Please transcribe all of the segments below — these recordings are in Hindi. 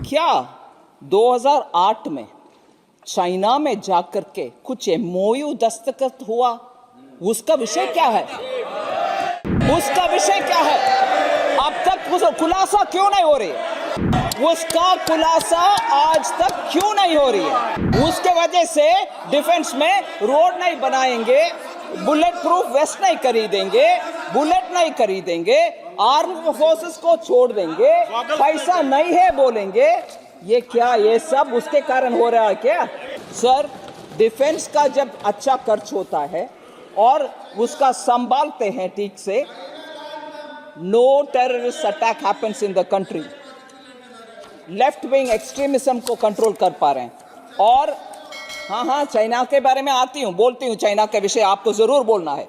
क्या 2008 में चाइना में जाकर के कुछ एमओयू दस्तखत हुआ? उसका विषय क्या है? उसका विषय क्या है? अब तक उसका खुलासा क्यों नहीं हो रही है? उसका खुलासा आज तक क्यों नहीं हो रही है? उसके वजह से डिफेंस में रोड नहीं बनाएंगे, बुलेट प्रूफ वेस्ट नहीं खरीदेंगे, बुलेट नहीं खरीदेंगे, आर्म फोर्सेस को छोड़ देंगे, पैसा नहीं है बोलेंगे। ये क्या, ये सब उसके कारण हो रहा है क्या? सर, डिफेंस का जब अच्छा खर्च होता है और उसका संभालते हैं ठीक से, no terrorist attack happens in the country. Left wing extremism को कंट्रोल कर पा रहे हैं। और हाँ, चाइना के बारे में बोलती हूँ चाइना के विषय आपको जरूर बोलना है।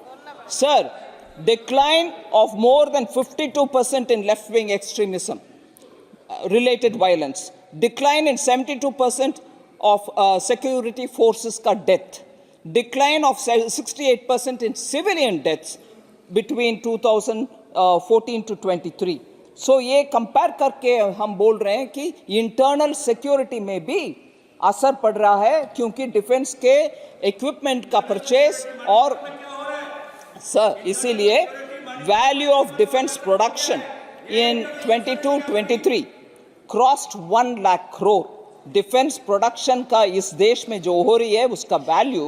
Sir, decline of more than 52% in left wing extremism related violence, decline in 72% of security forces का death, decline of 68% in civilian deaths between 2014 to 23. So ये कंपेयर करके हम बोल रहे हैं कि इंटरनल सिक्योरिटी में भी असर पड़ रहा है, क्योंकि डिफेंस के इक्विपमेंट का परचेस और सर इसीलिए value of defence production in 22-23 crossed 1 lakh crore. Defence production का इस देश में जो हो रही है उसका वैल्यू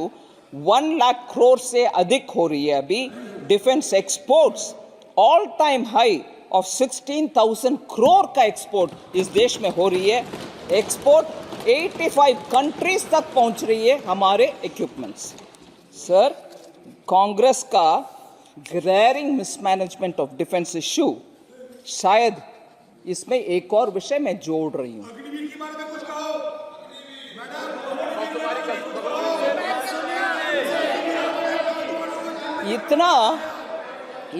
1 लाख करोड़ से अधिक हो रही है। अभी defence exports all time high of 16,000 crore का एक्सपोर्ट इस देश में हो रही है। एक्सपोर्ट 85 कंट्रीज तक पहुंच रही है हमारे इक्विपमेंट्स। सर, कांग्रेस का glaring mismanagement of defence issue, शायद इसमें एक और विषय मैं जोड़ रही हूं।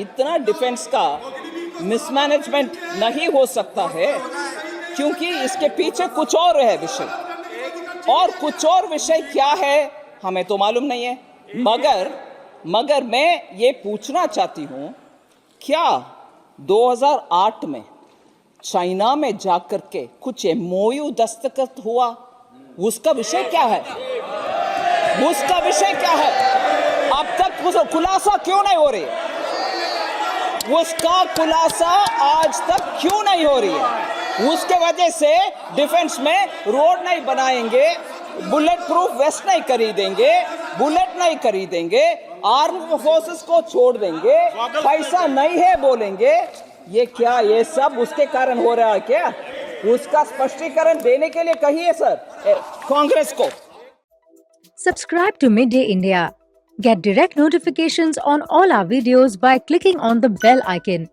इतना डिफेंस का मिसमैनेजमेंट नहीं हो सकता है, क्योंकि इसके पीछे कुछ और है विषय, और कुछ और विषय क्या है हमें तो मालूम नहीं है। मगर मैं ये पूछना चाहती हूं, क्या 2008 में चाइना में जाकर के कुछ एमओयू दस्तखत हुआ? उसका विषय क्या है? उसका विषय क्या है? अब तक उसका खुलासा क्यों नहीं हो रही है? उसका खुलासा आज तक क्यों नहीं हो रही है? उसके वजह से डिफेंस में रोड नहीं बनाएंगे, बुलेट प्रूफ वेस्ट नहीं खरीदेंगे, बुलेट नहीं खरीदेंगे, आर्म फोर्सेस को छोड़ देंगे, पैसा नहीं है बोलेंगे। ये क्या, ये सब उसके कारण हो रहा है क्या? उसका स्पष्टीकरण देने के लिए कहिए सर कांग्रेस को। Subscribe to Midday India. Get direct notifications on all our videos by clicking on the bell icon.